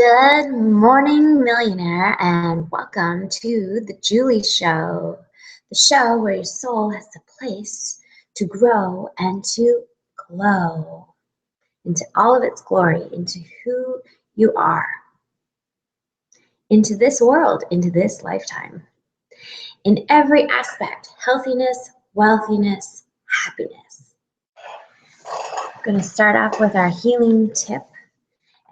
Good morning, millionaire, and welcome to the Julie Show, the show where your soul has a place to grow and to glow into all of its glory, into who you are, into this world, into this lifetime, in every aspect: healthiness, wealthiness, happiness. I'm going to start off with our healing tip.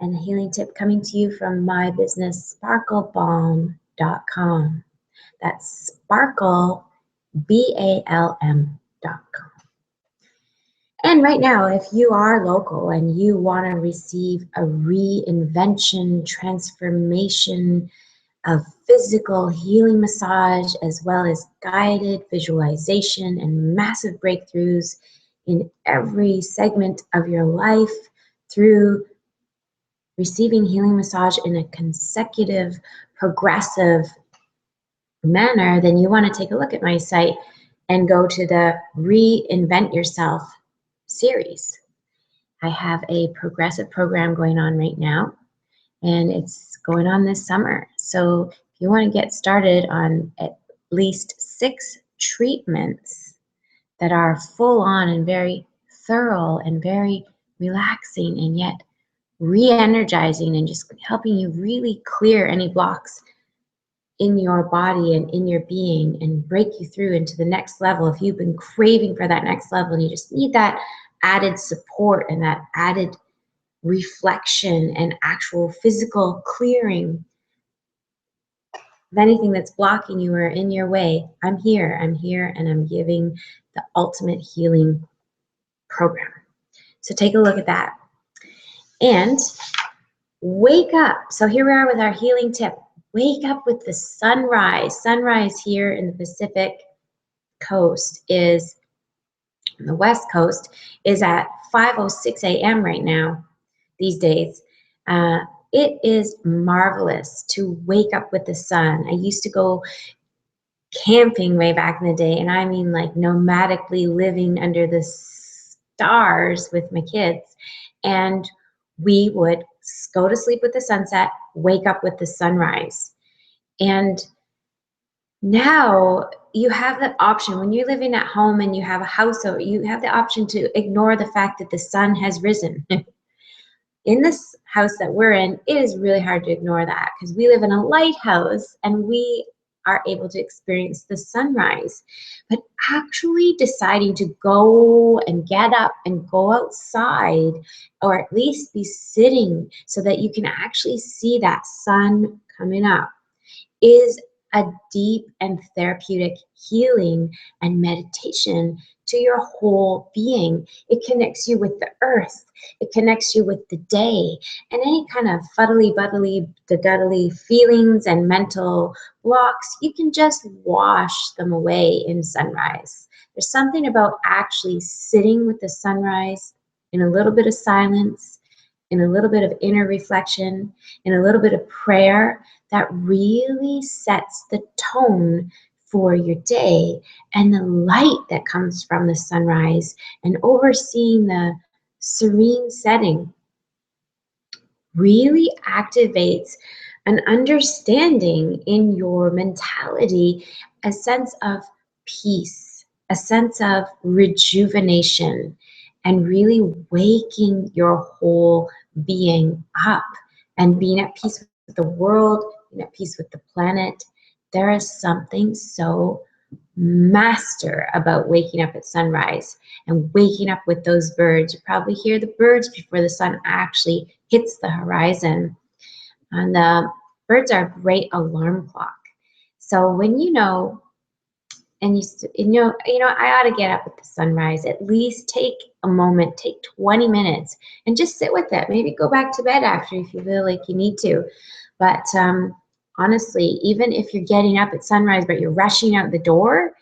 And a healing tip coming to you from my business, sparklebalm.com. That's sparkle, BALM.com. And right now, if you are local and you want to receive a reinvention, transformation of physical healing massage, as well as guided visualization and massive breakthroughs in every segment of your life through receiving healing massage in a consecutive, progressive manner, then you want to take a look at my site and go to the Reinvent Yourself series. I have a progressive program going on right now, and it's going on this summer. So if you want to get started on at least 6 treatments that are full on and very thorough and very relaxing and yet re-energizing and just helping you really clear any blocks in your body and in your being and break you through into the next level. If you've been craving for that next level and you just need that added support and that added reflection and actual physical clearing of anything that's blocking you or in your way, I'm here, and I'm giving the ultimate healing program. So take a look at that. And wake up. So here we are with our healing tip. Wake up with the sunrise. Sunrise here in the Pacific Coast is, on the West Coast, is at 5:06 a.m. right now, these days. It is marvelous to wake up with the sun. I used to go camping way back in the day, and I mean like nomadically living under the stars with my kids. And we would go to sleep with the sunset, wake up with the sunrise. And now you have the option, when you're living at home and you have a house, or you have the option to ignore the fact that the sun has risen. In this house that we're in, it is really hard to ignore that because we live in a lighthouse and we are able to experience the sunrise. But actually deciding to go and get up and go outside, or at least be sitting so that you can actually see that sun coming up, is a deep and therapeutic healing and meditation to your whole being. It connects you with the earth. It connects you with the day, and any kind of fuddly, buddly, duddly feelings and mental blocks, you can just wash them away in sunrise. There's something about actually sitting with the sunrise in a little bit of silence, in a little bit of inner reflection, in a little bit of prayer, that really sets the tone for your day. And the light that comes from the sunrise and overseeing the serene setting really activates an understanding in your mentality, a sense of peace, a sense of rejuvenation, and really waking your whole being up and being at peace with the world, being at peace with the planet. There is something so master about waking up at sunrise and waking up with those birds. You probably hear the birds before the sun actually hits the horizon. And the birds are a great alarm clock. So when you know, and I ought to get up at the sunrise, at least take a moment, take 20 minutes and just sit with it. Maybe go back to bed after if you feel like you need to. But honestly, even if you're getting up at sunrise but you're rushing out the door,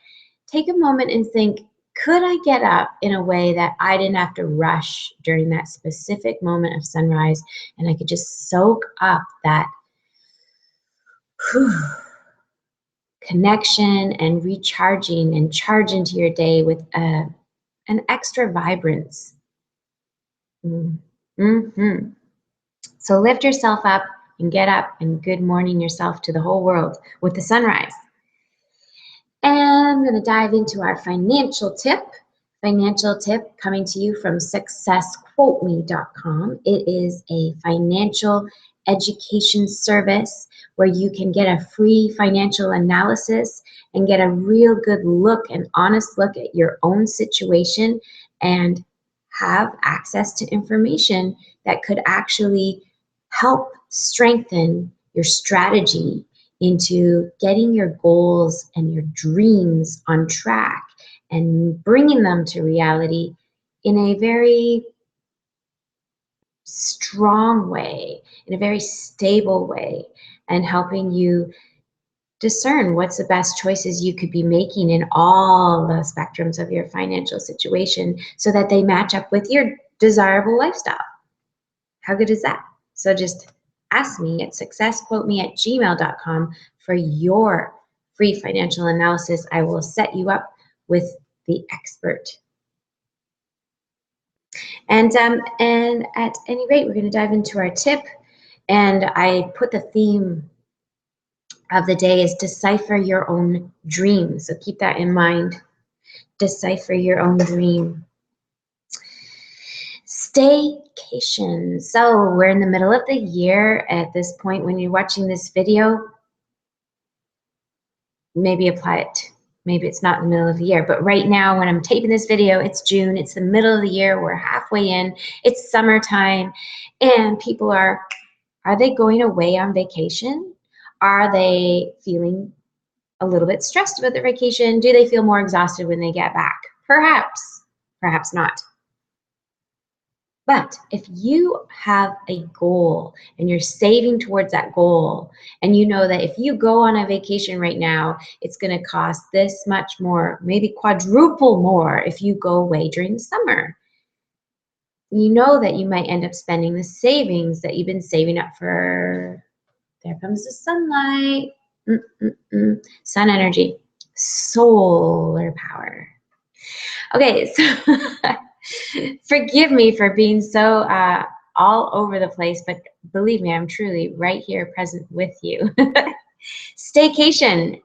take a moment and think, could I get up in a way that I didn't have to rush during that specific moment of sunrise, and I could just soak up that connection and recharging and charge into your day with an extra vibrance. So lift yourself up, and get up and good morning yourself to the whole world with the sunrise. And I'm going to dive into our financial tip. Financial tip coming to you from successquoteme.com. It is a financial education service where you can get a free financial analysis and get a real good look, an honest look at your own situation, and have access to information that could actually help strengthen your strategy into getting your goals and your dreams on track and bringing them to reality in a very strong way, in a very stable way, and helping you discern what's the best choices you could be making in all the spectrums of your financial situation so that they match up with your desirable lifestyle. How good is that? So just ask me at successquoteme@gmail.com for your free financial analysis. I will set you up with the expert. And at any rate, we're going to dive into our tip. And I put the theme of the day is decipher your own dream. So keep that in mind. Decipher your own dream. Staycation. So we're in the middle of the year at this point. When you're watching this video, maybe apply it. Maybe it's not in the middle of the year, but right now when I'm taping this video, it's June, it's the middle of the year, we're halfway in, it's summertime, and people are they going away on vacation? Are they feeling a little bit stressed about their vacation? Do they feel more exhausted when they get back? Perhaps, perhaps not. But if you have a goal and you're saving towards that goal, and you know that if you go on a vacation right now, it's going to cost this much more, maybe quadruple more if you go away during the summer. You know that you might end up spending the savings that you've been saving up for. There comes the sunlight. Sun energy, solar power. Okay, so forgive me for being so all over the place, but believe me, I'm truly right here present with you. Staycation.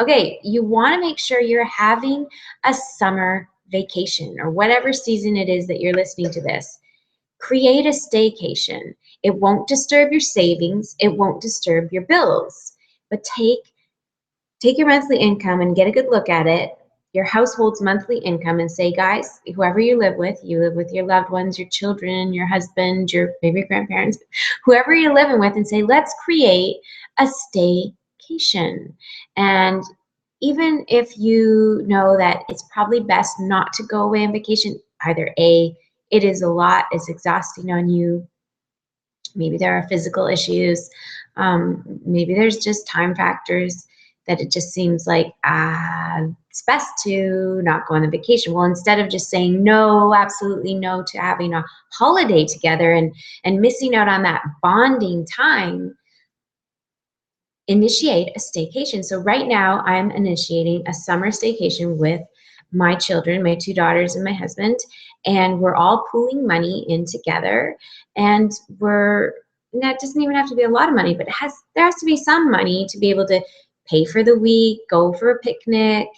Okay, you want to make sure you're having a summer vacation or whatever season it is that you're listening to this. Create a staycation. It won't disturb your savings. It won't disturb your bills. But take your monthly income and get a good look at it, your household's monthly income, and say, guys, whoever you live with your loved ones, your children, your husband, your maybe grandparents, whoever you're living with, and say, let's create a staycation. And even if you know that it's probably best not to go away on vacation, either A, it is a lot, it's exhausting on you, maybe there are physical issues, maybe there's just time factors that it just seems like it's best to not go on a vacation. Well, instead of just saying no, absolutely no to having a holiday together and missing out on that bonding time, initiate a staycation. So right now I'm initiating a summer staycation with my children, my 2 daughters and my husband, and we're all pooling money in together, and that doesn't even have to be a lot of money, but there has to be some money to be able to pay for the week, go for a picnic,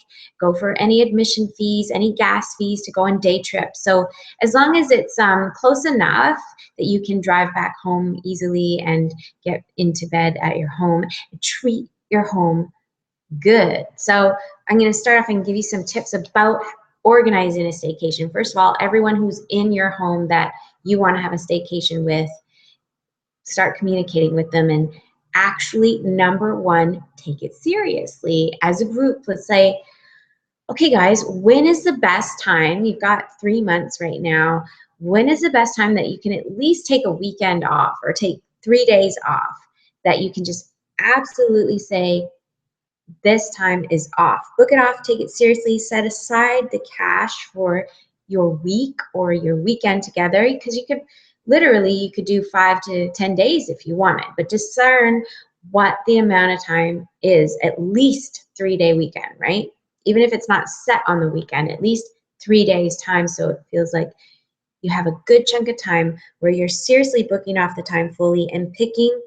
go for any admission fees, any gas fees to go on day trips. So as long as it's close enough that you can drive back home easily and get into bed at your home, treat your home good. So I'm going to start off and give you some tips about organizing a staycation. First of all, everyone who's in your home that you want to have a staycation with, start communicating with them and actually, number one, take it seriously. As a group, let's say, okay, guys, when is the best time? You've got 3 months right now. When is the best time that you can at least take a weekend off or take 3 days off that you can just absolutely say, this time is off. Book it off, take it seriously, set aside the cash for your week or your weekend together, because you could do 5 to 10 days if you wanted, but discern what the amount of time is, at least 3-day weekend, right? Even if it's not set on the weekend, at least 3 days time, so it feels like you have a good chunk of time where you're seriously booking off the time fully and picking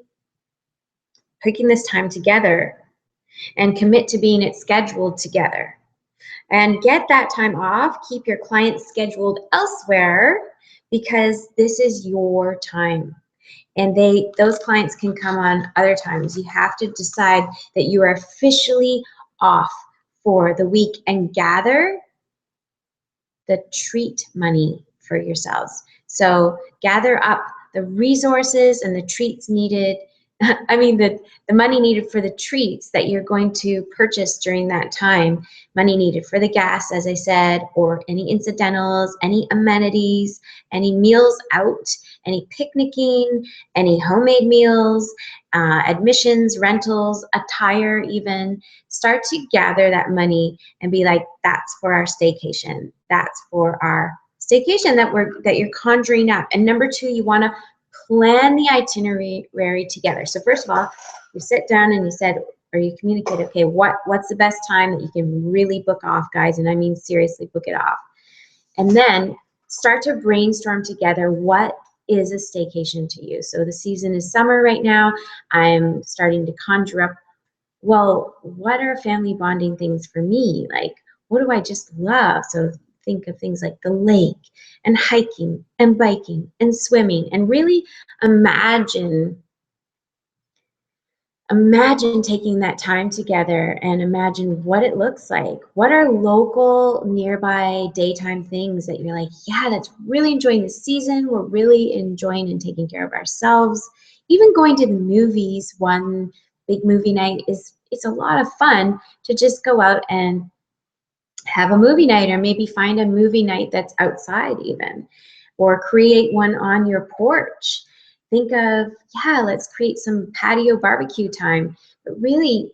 picking this time together and commit to being it scheduled together. And get that time off. Keep your clients scheduled elsewhere because this is your time. And those clients can come on other times. You have to decide that you are officially off for the week and gather the treat money for yourselves. So gather up the resources and the treats needed. I mean, the money needed for the treats that you're going to purchase during that time, money needed for the gas, as I said, or any incidentals, any amenities, any meals out, any picnicking, any homemade meals, admissions, rentals, attire even. Start to gather that money and be like, that's for our staycation. That's for our staycation that you're conjuring up. And number two, you want to plan the itinerary together. So first of all, you sit down and you said, or you communicate, okay, what's the best time that you can really book off, guys? And I mean, seriously, book it off. And then start to brainstorm together what is a staycation to you. So the season is summer right now. I'm starting to conjure up, well, what are family bonding things for me? Like, what do I just love? So think of things like the lake and hiking and biking and swimming, and really imagine taking that time together and imagine what it looks like. What are local nearby daytime things that you're like, yeah, that's really enjoying the season. We're really enjoying and taking care of ourselves. Even going to the movies, one big movie night it's a lot of fun to just go out and have a movie night, or maybe find a movie night that's outside even, or create one on your porch. Think of, yeah, let's create some patio barbecue time, but really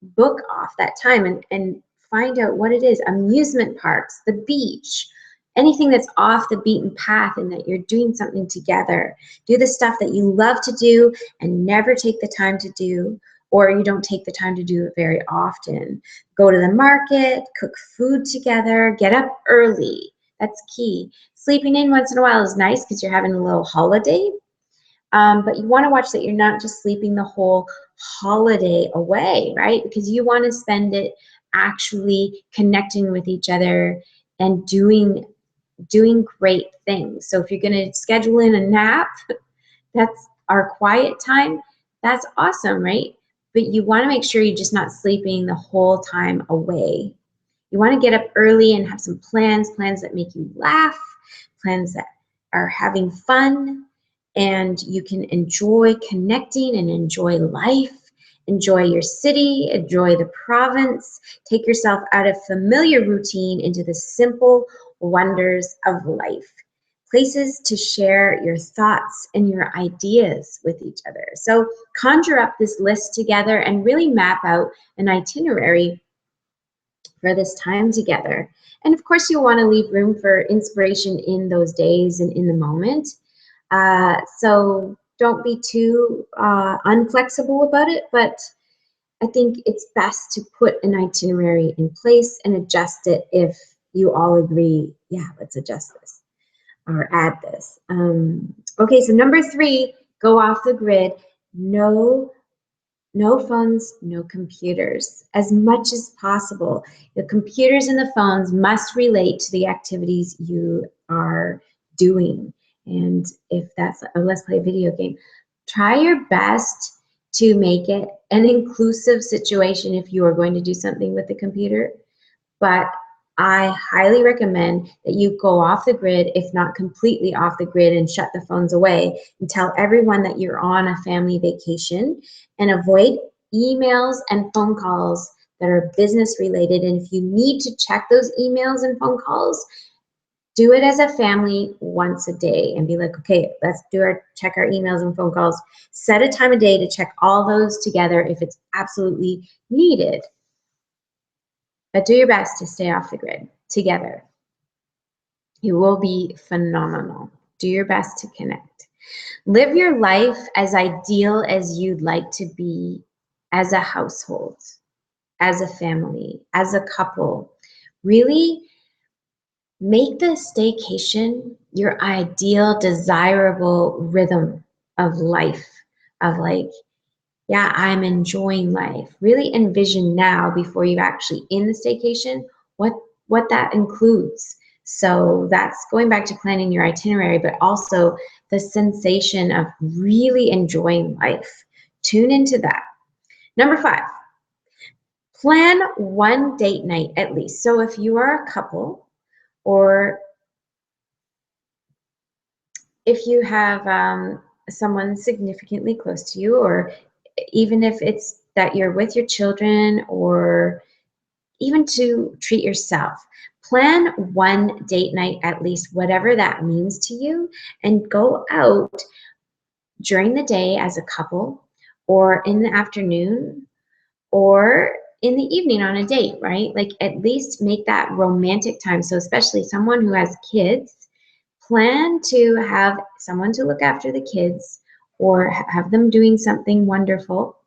book off that time and find out what it is. Amusement parks, the beach, anything that's off the beaten path and that you're doing something together. Do the stuff that you love to do and never take the time to do, or you don't take the time to do it very often. Go to the market, cook food together, get up early. That's key. Sleeping in once in a while is nice because you're having a little holiday. But you want to watch that you're not just sleeping the whole holiday away, right? Because you want to spend it actually connecting with each other and doing great things. So if you're going to schedule in a nap, that's our quiet time. That's awesome, right? But you want to make sure you're just not sleeping the whole time away. You want to get up early and have some plans that make you laugh, plans that are having fun, and you can enjoy connecting and enjoy life, enjoy your city, enjoy the province, take yourself out of familiar routine into the simple wonders of life. Places to share your thoughts and your ideas with each other. So conjure up this list together and really map out an itinerary for this time together. And of course, you'll want to leave room for inspiration in those days and in the moment. So don't be too unflexible about it, but I think it's best to put an itinerary in place and adjust it if you all agree, yeah, let's adjust this or add this. Okay, so number 3, go off the grid. No phones, no computers, as much as possible. The computers and the phones must relate to the activities you are doing. And if that's a let's play a video game, try your best to make it an inclusive situation if you are going to do something with the computer. But I highly recommend that you go off the grid, if not completely off the grid, and shut the phones away and tell everyone that you're on a family vacation, and avoid emails and phone calls that are business related. And if you need to check those emails and phone calls, do it as a family once a day and be like, okay, let's check our emails and phone calls. Set a time of day to check all those together if it's absolutely needed. But do your best to stay off the grid together. You will be phenomenal. Do your best to connect. Live your life as ideal as you'd like to be as a household, as a family, as a couple. Really make the staycation your ideal, desirable rhythm of life, of like, Yeah, I'm enjoying life. Really envision now before you're actually in the staycation what that includes. So that's going back to planning your itinerary, but also the sensation of really enjoying life. Tune into that. Number 5, plan one date night at least. So if you are a couple, or if you have someone significantly close to you, or even if it's that you're with your children, or even to treat yourself, plan one date night at least, whatever that means to you, and go out during the day as a couple, or in the afternoon, or in the evening on a date, right? Like at least make that romantic time. So especially someone who has kids, plan to have someone to look after the kids, or have them doing something wonderful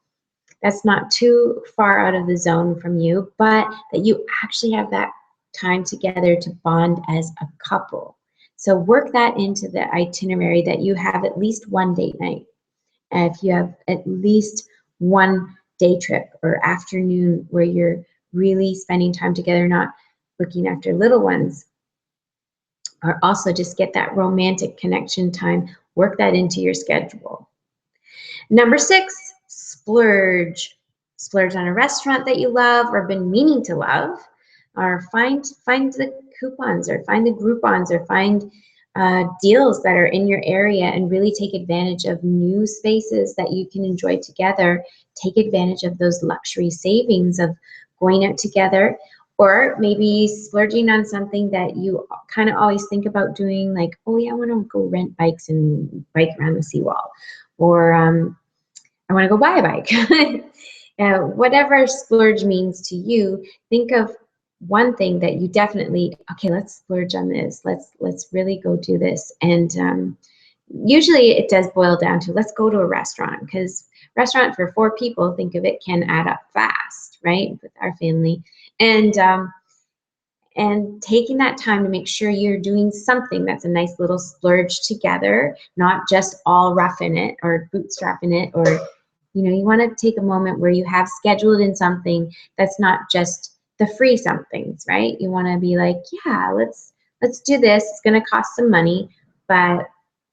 that's not too far out of the zone from you, but that you actually have that time together to bond as a couple. So work that into the itinerary, that you have at least one date night. And if you have at least one day trip or afternoon where you're really spending time together, not looking after little ones, or also just get that romantic connection time, work that into your schedule. Number 6, splurge. Splurge on a restaurant that you love or been meaning to love, or find the coupons, or find the Groupons, or find deals that are in your area, and really take advantage of new spaces that you can enjoy together. Take advantage of those luxury savings of going out together, or maybe splurging on something that you kind of always think about doing, like, oh yeah, I want to go rent bikes and bike around the seawall, or I want to go buy a bike. Whatever splurge means to you, think of one thing that you definitely, okay, let's splurge on this. Let's really go do this. And usually it does boil down to, let's go to a restaurant, because restaurant for 4 people, think of it, can add up fast, right? With our family. And taking that time to make sure you're doing something that's a nice little splurge together, not just all roughing it or bootstrapping it, or you want to take a moment where you have scheduled in something that's not just the free somethings, right? You want to be like, yeah, let's do this. It's going to cost some money, but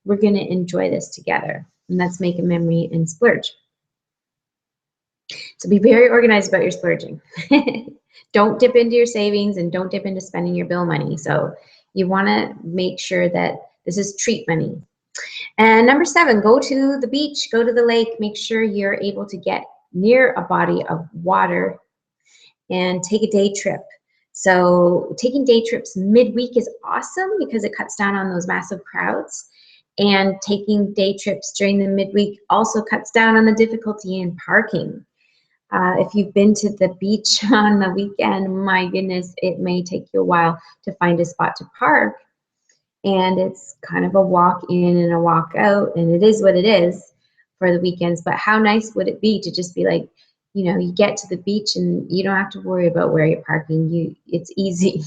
we're going to enjoy this together, and let's make a memory and splurge. So be very organized about your splurging. Don't dip into your savings, and don't dip into spending your bill money. So you want to make sure that this is treat money. And number 7, go to the beach, go to the lake. Make sure you're able to get near a body of water, and take a day trip. So taking day trips midweek is awesome because it cuts down on those massive crowds. And taking day trips during the midweek also cuts down on the difficulty in parking. If you've been to the beach on the weekend, my goodness, it may take you a while to find a spot to park. And it's kind of a walk in and a walk out, and it is what it is for the weekends. But how nice would it be to just be like, you get to the beach and you don't have to worry about where you're parking. It's easy.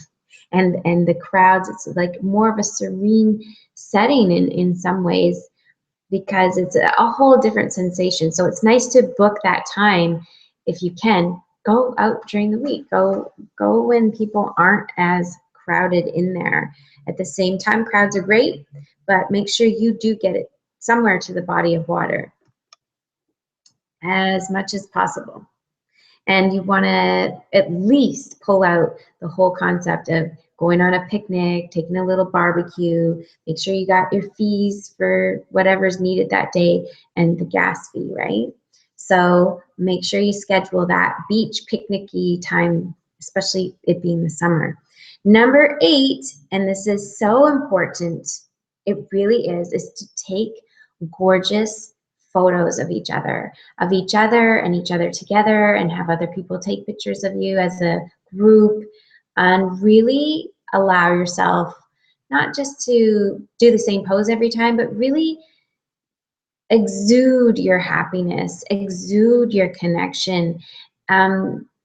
And the crowds, it's like more of a serene setting in some ways, because it's a whole different sensation. So it's nice to book that time if you can. Go out during the week. Go when people aren't as crowded in there. At the same time, crowds are great, but make sure you do get it somewhere to the body of water as much as possible. And you want to at least pull out the whole concept of going on a picnic, taking a little barbecue. Make sure you got your fees for whatever's needed that day, and the gas fee, right? So make sure you schedule that beach picnic-y time, especially it being the summer. Number 8, and this is so important, it really is to take gorgeous photos of each other and each other together, and have other people take pictures of you as a group, and really allow yourself not just to do the same pose every time, but really exude your happiness, exude your connection.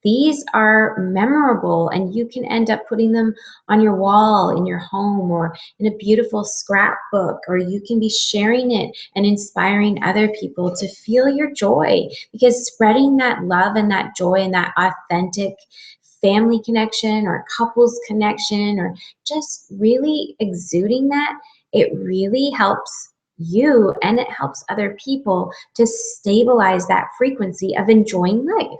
These are memorable, and you can end up putting them on your wall in your home or in a beautiful scrapbook, or you can be sharing it and inspiring other people to feel your joy, because spreading that love and that joy and that authentic family connection or couples connection, or just really exuding that, it really helps you and it helps other people to stabilize that frequency of enjoying life.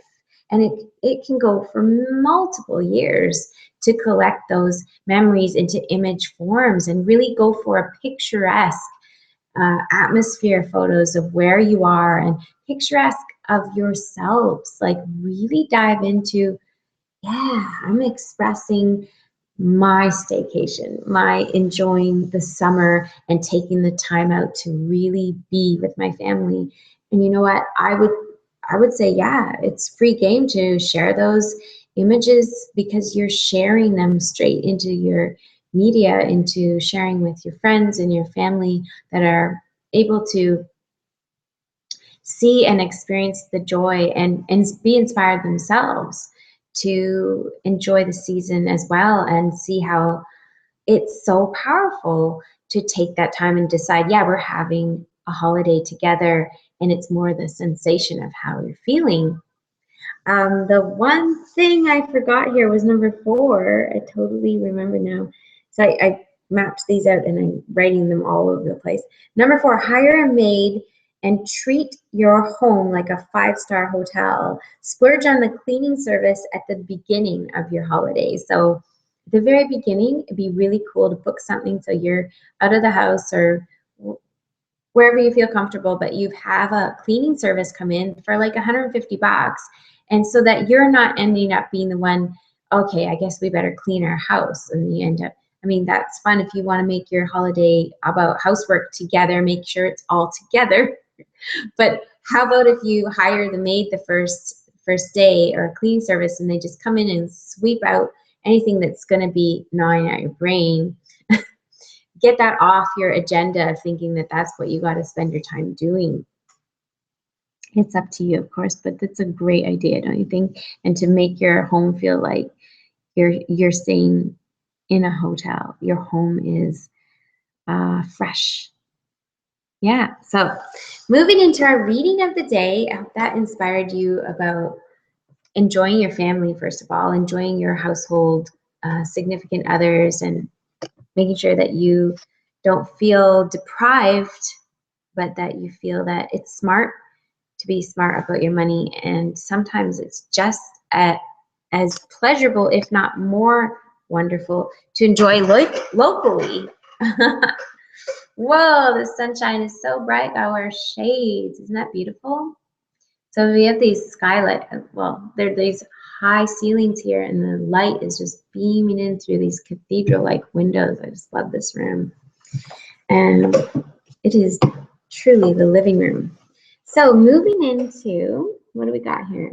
And it can go for multiple years to collect those memories into image forms and really go for a picturesque atmosphere photos of where you are and picturesque of yourselves. Like really dive into, yeah, I'm expressing my staycation, my enjoying the summer and taking the time out to really be with my family. And you know what? I would say, yeah, it's free game to share those images, because you're sharing them straight into your media, into sharing with your friends and your family that are able to see and experience the joy and be inspired themselves to enjoy the season as well, and see how it's so powerful to take that time and decide, yeah, we're having a holiday together, and it's more the sensation of how you're feeling. The one thing I forgot here was number 4. I totally remember now. So I mapped these out and I'm writing them all over the place. Number 4, hire a maid and treat your home like a 5-star hotel. Splurge on the cleaning service at the beginning of your holiday. So at the very beginning, it'd be really cool to book something so you're out of the house or wherever you feel comfortable, but you have a cleaning service come in for like $150. And so that you're not ending up being the one, okay, I guess we better clean our house. And you end up, I mean, that's fun if you want to make your holiday about housework together, make sure it's all together. But how about if you hire the maid the first day, or a cleaning service, and they just come in and sweep out anything that's going to be gnawing at your brain. Get that off your agenda of thinking that that's what you got to spend your time doing. It's up to you, of course, but that's a great idea, don't you think? And to make your home feel like you're staying in a hotel. Your home is fresh. Yeah. So moving into our reading of the day, I hope that inspired you about enjoying your family, first of all, enjoying your household, significant others, and making sure that you don't feel deprived, but that you feel that it's smart to be smart about your money. And sometimes it's just as pleasurable, if not more wonderful, to enjoy locally. Whoa, the sunshine is so bright. I wear shades. Isn't that beautiful? So we have these skylight, well, there are these high ceilings here, and the light is just beaming in through these cathedral-like windows. I just love this room. And it is truly the living room. So moving into, what do we got here?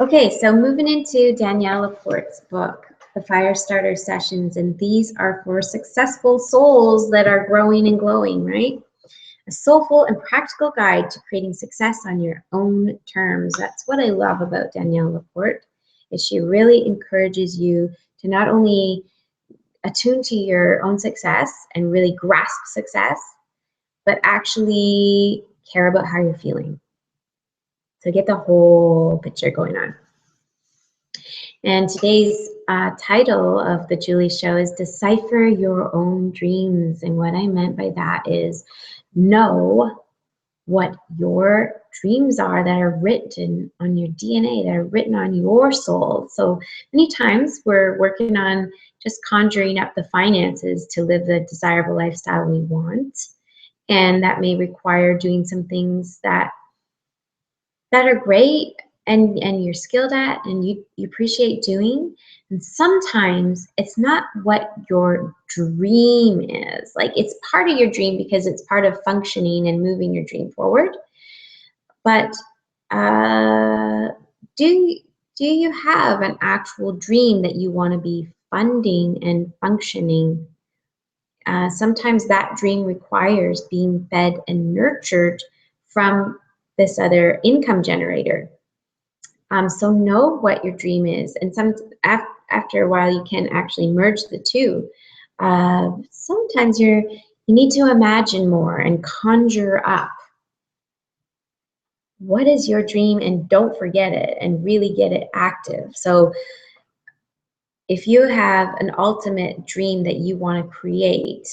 Okay, so moving into Danielle Laporte's book, The Firestarter Sessions, and these are for successful souls that are growing and glowing, right? A soulful and practical guide to creating success on your own terms. That's what I love about Danielle Laporte, is she really encourages you to not only attune to your own success and really grasp success, but actually care about how you're feeling. So get the whole picture going on. And today's title of the Julie Show is Decipher Your Own Dreams. And what I meant by that is know what your dreams are that are written on your DNA, that are written on your soul. So many times we're working on just conjuring up the finances to live the desirable lifestyle we want. And that may require doing some things that are great and you're skilled at and you appreciate doing. And sometimes it's not what your dream is. Like, it's part of your dream because it's part of functioning and moving your dream forward. But do you have an actual dream that you want to be funding and functioning? Sometimes that dream requires being fed and nurtured from this other income generator. So know what your dream is, and after a while you can actually merge the two. Sometimes you need to imagine more and conjure up what is your dream, and don't forget it, and really get it active. So if you have an ultimate dream that you want to create,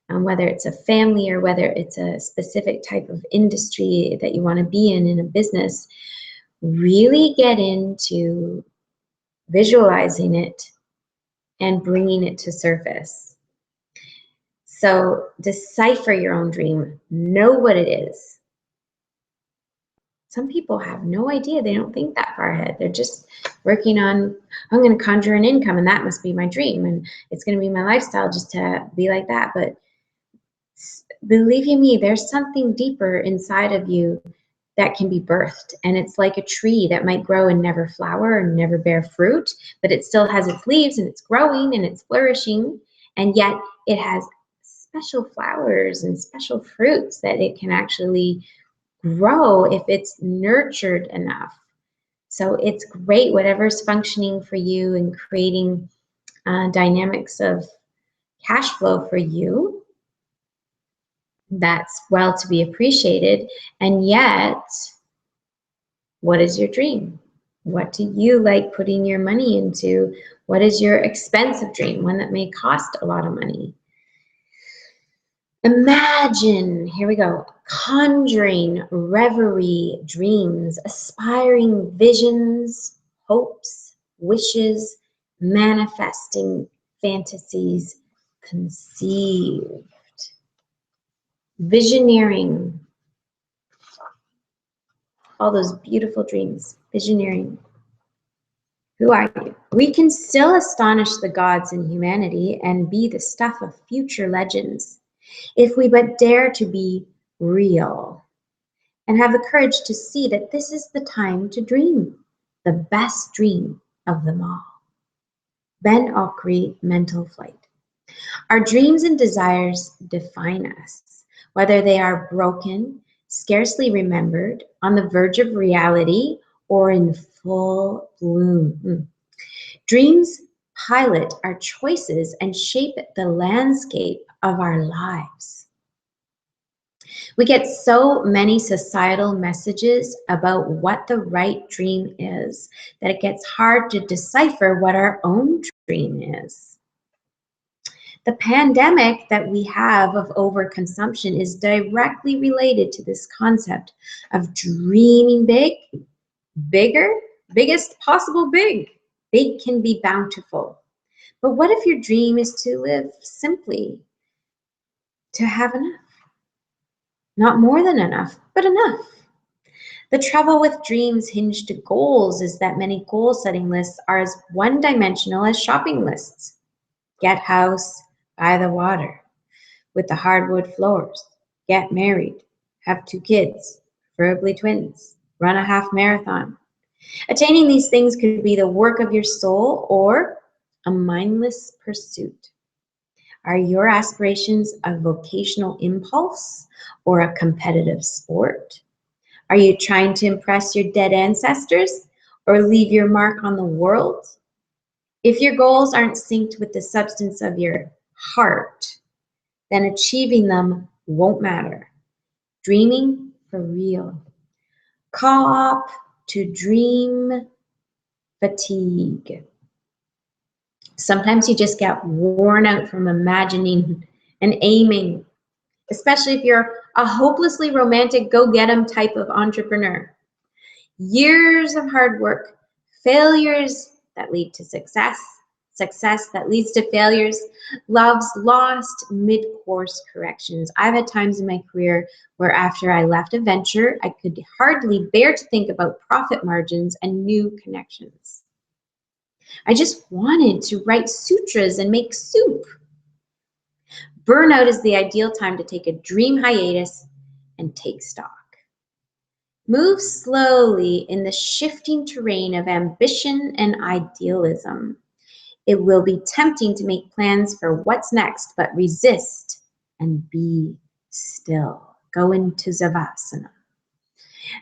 whether it's a family or whether it's a specific type of industry that you want to be in a business, really get into visualizing it and bringing it to surface. So decipher your own dream. Know what it is. Some people have no idea. They don't think that far ahead. They're just working on, I'm going to conjure an income and that must be my dream. And it's going to be my lifestyle just to be like that. But believe you me, there's something deeper inside of you that can be birthed. And it's like a tree that might grow and never flower and never bear fruit, but it still has its leaves and it's growing and it's flourishing. And yet it has special flowers and special fruits that it can actually grow if it's nurtured enough. So it's great, whatever's functioning for you and creating dynamics of cash flow for you. That's well to be appreciated. And yet, what is your dream? What do you like putting your money into? What is your expensive dream? One that may cost a lot of money. Imagine, here we go, conjuring, reverie, dreams, aspiring visions, hopes, wishes, manifesting fantasies, conceived. Visioneering, all those beautiful dreams, visioneering. Who are you? We can still astonish the gods in humanity and be the stuff of future legends if we but dare to be real and have the courage to see that this is the time to dream, the best dream of them all. Ben Okri, Mental Flight. Our dreams and desires define us, whether they are broken, scarcely remembered, on the verge of reality, or in full bloom. Dreams pilot our choices and shape the landscape of our lives. We get so many societal messages about what the right dream is that it gets hard to decipher what our own dream is. The pandemic that we have of overconsumption is directly related to this concept of dreaming big, bigger, biggest possible big. Big can be bountiful. But what if your dream is to live simply, to have enough? Not more than enough, but enough. The trouble with dreams hinged to goals is that many goal-setting lists are as one-dimensional as shopping lists. Get house by the water with the hardwood floors. Get married. Have 2 kids, preferably twins. Run a half marathon. Attaining these things could be the work of your soul or a mindless pursuit. Are your aspirations a vocational impulse or a competitive sport? Are you trying to impress your dead ancestors or leave your mark on the world? If your goals aren't synced with the substance of your heart, then achieving them won't matter. Dreaming for real. Cop to dream fatigue. Sometimes you just get worn out from imagining and aiming, especially if you're a hopelessly romantic go-get-'em type of entrepreneur. Years of hard work, failures that lead to success, success that leads to failures, loves lost, mid-course corrections. I've had times in my career where after I left a venture, I could hardly bear to think about profit margins and new connections. I just wanted to write sutras and make soup. Burnout is the ideal time to take a dream hiatus and take stock. Move slowly in the shifting terrain of ambition and idealism. It will be tempting to make plans for what's next, but resist and be still. Go into Savasana.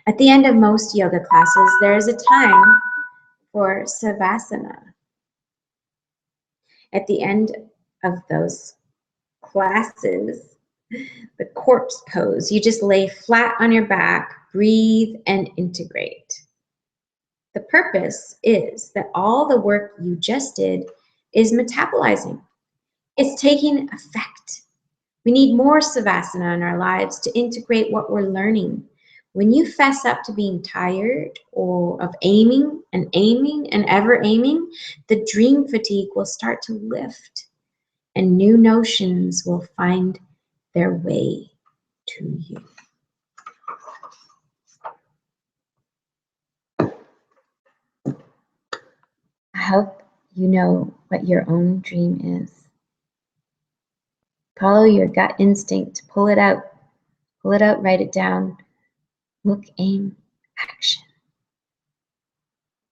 At the end of most yoga classes, there is a time for savasana. At the end of those classes, the corpse pose. You just lay flat on your back, breathe, and integrate. The purpose is that all the work you just did is metabolizing. It's taking effect. We need more savasana in our lives to integrate what we're learning. When you fess up to being tired or of aiming and ever aiming, the dream fatigue will start to lift and new notions will find their way to you. I hope you know what your own dream is. Follow your gut instinct. Pull it out. Pull it out, write it down. Look, aim, action.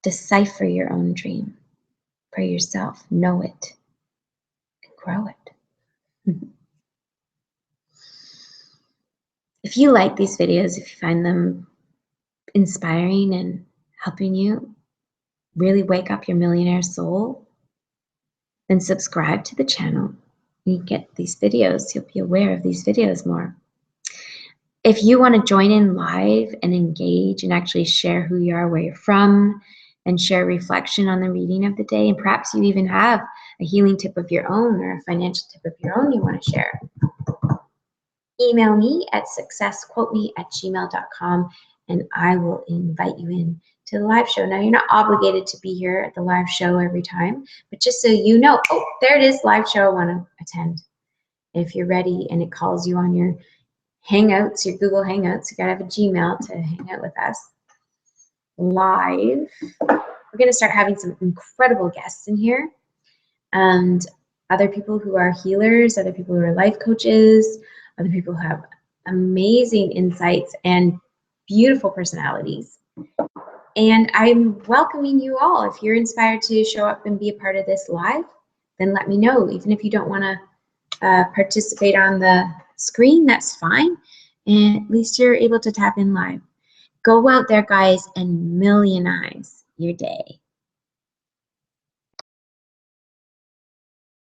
Decipher your own dream for yourself. Know it and grow it. If you like these videos, if you find them inspiring and helping you really wake up your millionaire soul, then subscribe to the channel. You get these videos. You'll be aware of these videos more. If you want to join in live and engage and actually share who you are, where you're from, and share reflection on the reading of the day, and perhaps you even have a healing tip of your own or a financial tip of your own you want to share, email me at successquoteme@gmail.com and I will invite you in to the live show. Now, you're not obligated to be here at the live show every time, but just so you know, oh, there it is, live show I want to attend. If you're ready and it calls you on your Hangouts, your Google Hangouts, you gotta have a Gmail to hang out with us live. We're gonna start having some incredible guests in here and other people who are healers, other people who are life coaches, other people who have amazing insights and beautiful personalities. And I'm welcoming you all. If you're inspired to show up and be a part of this live, then let me know. Even if you don't want to participate on the screen, that's fine. And at least you're able to tap in live. Go out there, guys, and millionize your day.